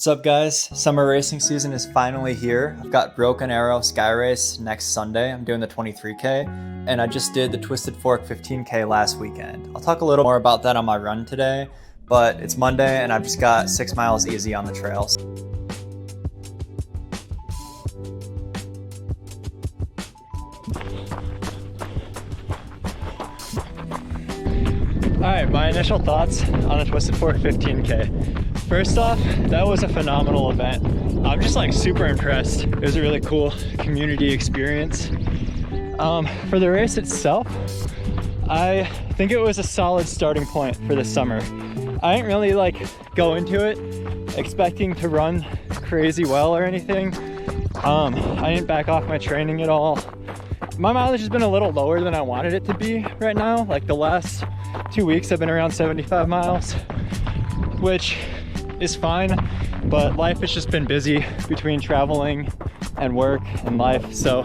What's up, guys? Summer racing season is finally here. I've got Broken Arrow Sky Race next Sunday. I'm doing the 23K, and I just did the Twisted Fork 15K last weekend. I'll talk a little more about that on my run today, but it's Monday and I've just got 6 miles easy on the trails. Alright, my initial thoughts on the Twisted Fork 15K. First off, that was a phenomenal event. I'm just like super impressed. It was a really cool community experience. For the race itself, I think it was a solid starting point for the summer. I didn't really go into it expecting to run crazy well or anything. I didn't back off my training at all. My mileage has been a little lower than I wanted it to be right now. Like the last 2 weeks I've been around 75 miles, which is fine, but life has just been busy between traveling and work and life. So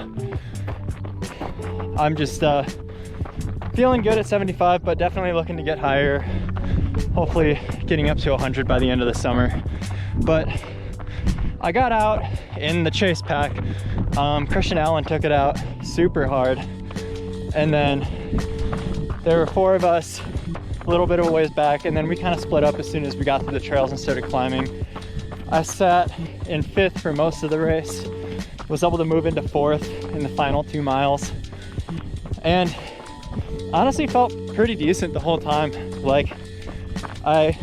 I'm just feeling good at 75, but definitely looking to get higher. Hopefully getting up to 100 by the end of the summer. But I got out in the chase pack. Christian Allen took it out super hard. And then there were 4 of us a little bit of a ways back, and then we kind of split up as soon as we got to the trails and started climbing. I sat in 5th for most of the race, was able to move into 4th in the final 2 miles, and honestly felt pretty decent the whole time. I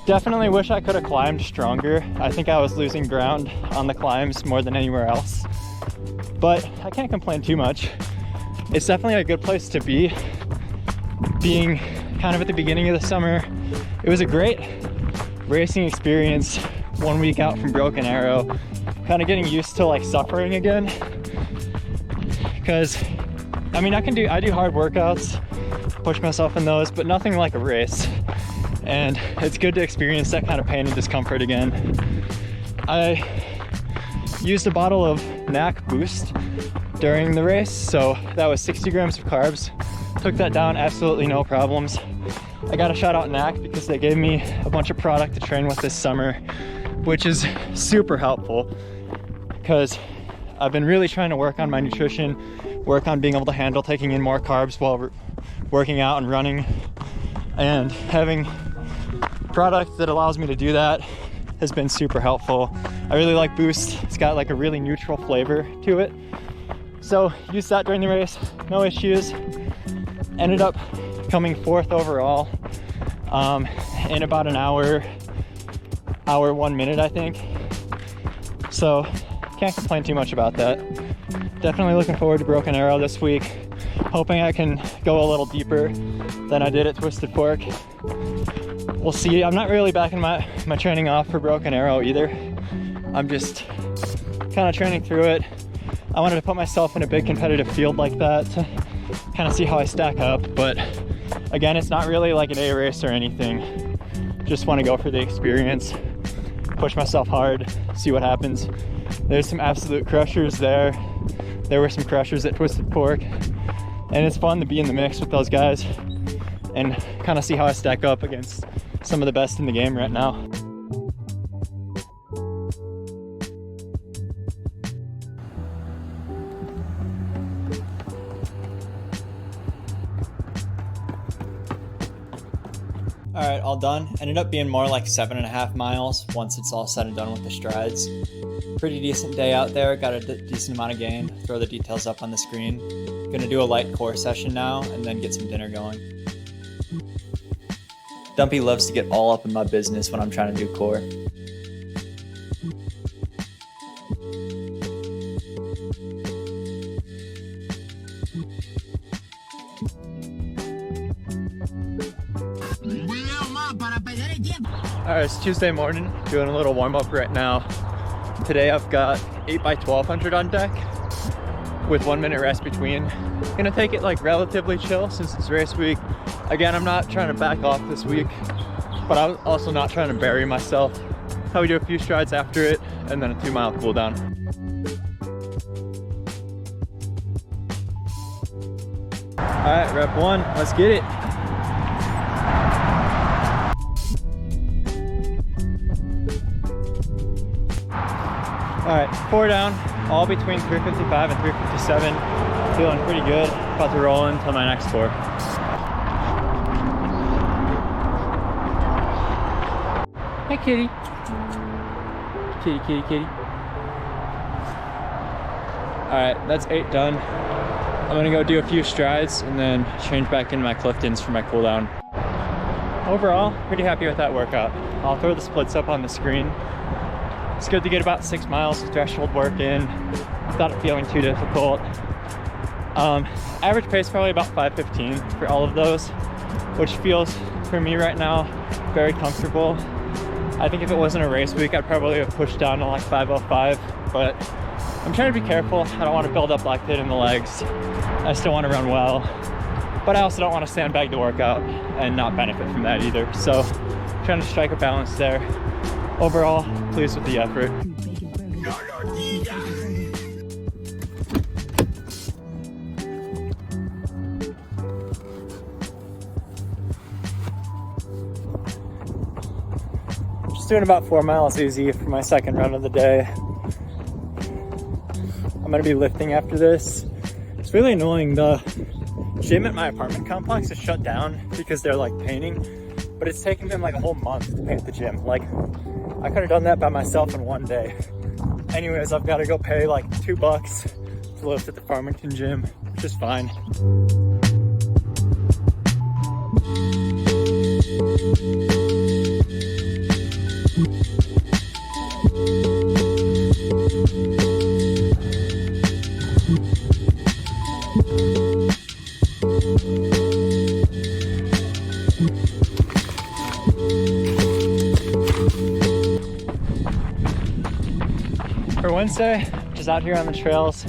definitely wish I could have climbed stronger. I think I was losing ground on the climbs more than anywhere else, but I can't complain too much. It's definitely a good place to be. Being kind of at the beginning of the summer, it was a great racing experience. 1 week out from Broken Arrow, kind of getting used to suffering again. Because I mean, I do hard workouts, push myself in those, but nothing like a race. And it's good to experience that kind of pain and discomfort again. I used a bottle of NAC Boost during the race, so that was 60 grams of carbs. Took that down absolutely no problems. I got a shout out NAC because they gave me a bunch of product to train with this summer, which is super helpful because I've been really trying to work on my nutrition, work on being able to handle taking in more carbs while working out and running, and having product that allows me to do that has been super helpful. I really like Boost. It's got a really neutral flavor to it. So used that during the race, no issues. Ended up coming 4th overall in about an hour 1 minute, I think. So can't complain too much about that. Definitely looking forward to Broken Arrow this week. Hoping I can go a little deeper than I did at Twisted Fork. We'll see. I'm not really backing my training off for Broken Arrow either. I'm just kind of training through it. I wanted to put myself in a big competitive field like that to kind of see how I stack up, but again, it's not really like an A race or anything. Just want to go for the experience, push myself hard, see what happens. There's some absolute crushers there. There were some crushers at Twisted Fork, and it's fun to be in the mix with those guys and kind of see how I stack up against some of the best in the game right now. All right, all done. Ended up being more like 7.5 miles once it's all said and done with the strides. Pretty decent day out there. Got a decent amount of gain. Throw the details up on the screen. Gonna do a light core session now and then get some dinner going. Dumpy loves to get all up in my business when I'm trying to do core. Alright, it's Tuesday morning, doing a little warm up right now. Today I've got 8x1200 on deck with 1 minute rest between. Gonna take it relatively chill since it's race week. Again, I'm not trying to back off this week, but I'm also not trying to bury myself. Probably do a few strides after it and then a 2 mile cool down. Alright, rep 1, let's get it. right, 4 down, all between 355 and 357. Feeling pretty good. About to roll into my next 4. Hey, kitty. Kitty, kitty, kitty. All right, that's 8 done. I'm gonna go do a few strides and then change back into my Cliftons for my cool down. Overall, pretty happy with that workout. I'll throw the splits up on the screen. It's good to get about 6 miles of threshold work in without it feeling too difficult. Average pace probably about 5:15 for all of those, which feels for me right now very comfortable. I think if it wasn't a race week, I'd probably have pushed down to like 5:05, but I'm trying to be careful. I don't want to build up lactate in the legs. I still want to run well, but I also don't want to sandbag the workout and not benefit from that either. So trying to strike a balance there. Overall, pleased with the effort. Just doing about 4 miles easy for my second run of the day. I'm gonna be lifting after this. It's really annoying. The gym at my apartment complex is shut down because they're like painting, but it's taken them like a whole month to paint the gym. Like, I could have done that by myself in one day. Anyways, I've got to go pay like $2 to lift at the Farmington gym, which is fine. For Wednesday, just out here on the trails,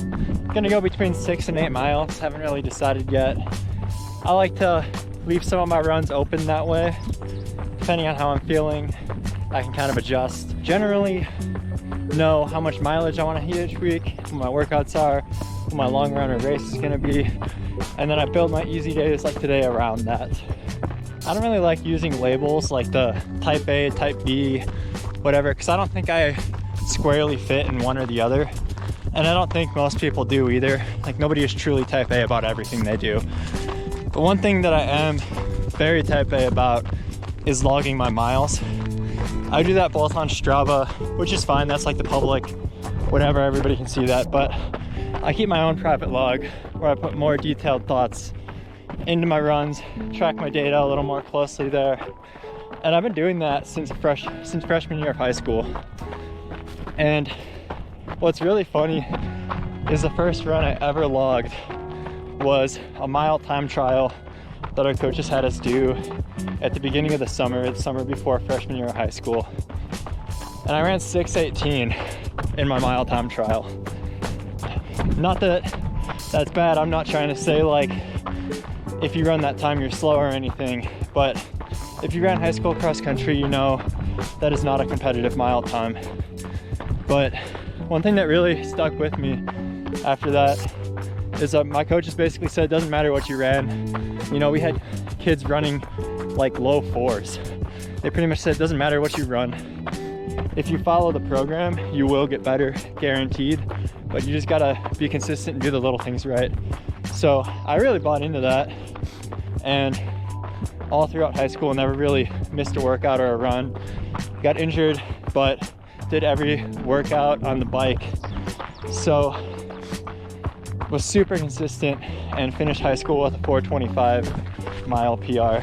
gonna go between 6 and 8 miles. Haven't really decided yet. I like to leave some of my runs open that way. Depending on how I'm feeling, I can kind of adjust. Generally know how much mileage I want to hit each week, what my workouts are, what my long run or race is gonna be, and then I build my easy days like today around that. I don't really like using labels like the type A, type B, whatever, because I don't think I squarely fit in one or the other, and I don't think most people do either. Like, nobody is truly type A about everything they do. But one thing that I am very type A about is logging my miles. I do that both on Strava, which is fine, that's like the public, whatever, everybody can see that, but I keep my own private log where I put more detailed thoughts into my runs, track my data a little more closely there, and I've been doing that since freshman year of high school. And what's really funny is the first run I ever logged was a mile time trial that our coaches had us do at the beginning of the summer before freshman year of high school. And I ran 6:18 in my mile time trial. Not that that's bad, I'm not trying to say like if you run that time you're slow or anything, but if you ran high school cross country, you know that is not a competitive mile time. But one thing that really stuck with me after that is my coaches basically said it doesn't matter what you ran. You know, we had kids running like low 4s. They pretty much said it doesn't matter what you run. If you follow the program, you will get better, guaranteed. But you just gotta be consistent and do the little things right. So I really bought into that, and all throughout high school never really missed a workout or a run. Got injured, but did every workout on the bike. So was super consistent and finished high school with a 4:25 mile PR.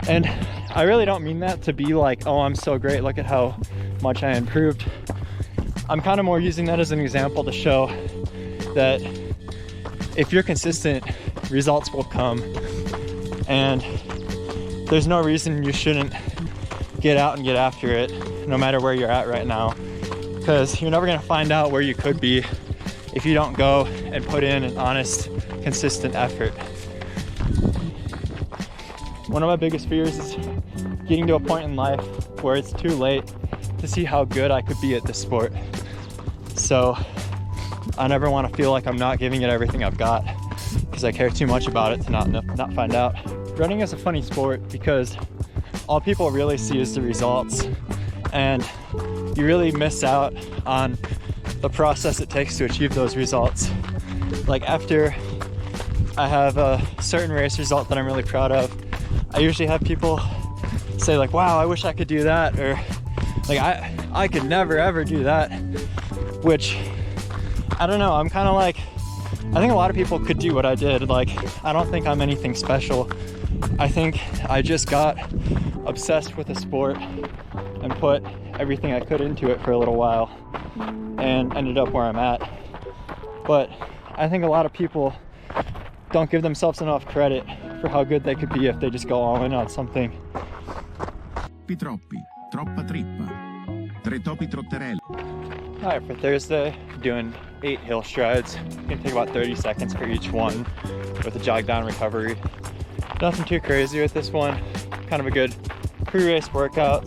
And I really don't mean that to be like, oh, I'm so great, look at how much I improved. I'm kind of more using that as an example to show that if you're consistent, results will come. And there's no reason you shouldn't get out and get after it, no matter where you're at right now, because you're never going to find out where you could be if you don't go and put in an honest, consistent effort. One of my biggest fears is getting to a point in life where it's too late to see how good I could be at this sport. So I never want to feel like I'm not giving it everything I've got, because I care too much about it to not find out. Running is a funny sport because all people really see is the results, and you really miss out on the process it takes to achieve those results. Like after I have a certain race result that I'm really proud of, I usually have people say like, wow, I wish I could do that, or like I could never ever do that, which I don't know, I'm kind of like, I think a lot of people could do what I did. Like, I don't think I'm anything special. I think I just got obsessed with the sport and put everything I could into it for a little while and ended up where I'm at. But I think a lot of people don't give themselves enough credit for how good they could be if they just go all in on something. Troppi, troppa trippa, tre topi trotterelli. Alright, for Thursday, I'm doing 8 hill strides. It's gonna take about 30 seconds for each one with a jog down recovery. Nothing too crazy with this one. Kind of a good pre-race workout.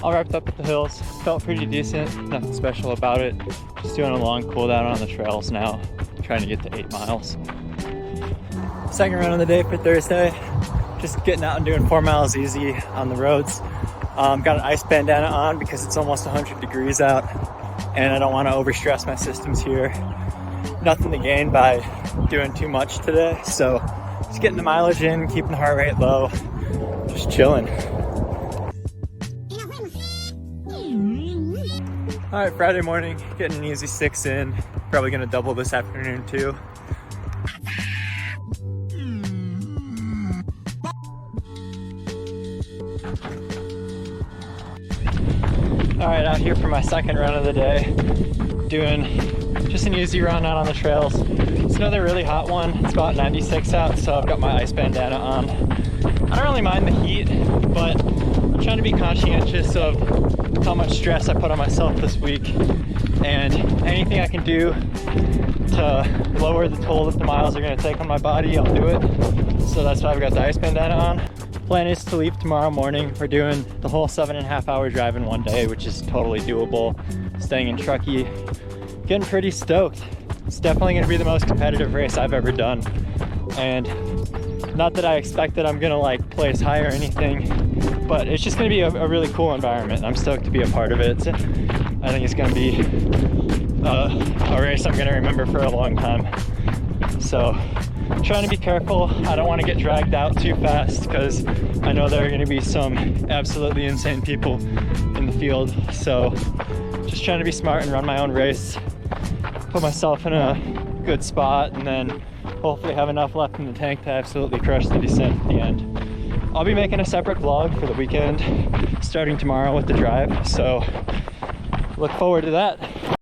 All wrapped up at the hills. Felt pretty decent, nothing special about it. Just doing a long cool down on the trails now, trying to get to 8 miles. Second run of the day for Thursday. Just getting out and doing 4 miles easy on the roads. Got an ice bandana on because it's almost 100 degrees out and I don't want to overstress my systems here. Nothing to gain by doing too much today, so just getting the mileage in, keeping the heart rate low, just chilling. All right, Friday morning, getting an easy 6 in. Probably gonna double this afternoon too. All right, out here for my second run of the day. Doing just an easy run out on the trails. It's another really hot one. It's about 96 out, so I've got my ice bandana on. I don't really mind the heat, but I'm trying to be conscientious of how much stress I put on myself this week, and anything I can do to lower the toll that the miles are going to take on my body, I'll do it. So that's why I've got the ice bandana on. Plan is to leave tomorrow morning. We're doing the whole 7.5 hour drive in one day, which is totally doable. Staying in Truckee, getting pretty stoked. It's definitely going to be the most competitive race I've ever done, and not that I expect that I'm going to like place high or anything, but it's just going to be a really cool environment. I'm stoked to be a part of it. I think it's going to be a race I'm going to remember for a long time. So I'm trying to be careful. I don't want to get dragged out too fast because I know there are going to be some absolutely insane people in the field. So just trying to be smart and run my own race, put myself in a good spot, and then hopefully have enough left in the tank to absolutely crush the descent at the end. I'll be making a separate vlog for the weekend starting tomorrow with the drive, so look forward to that.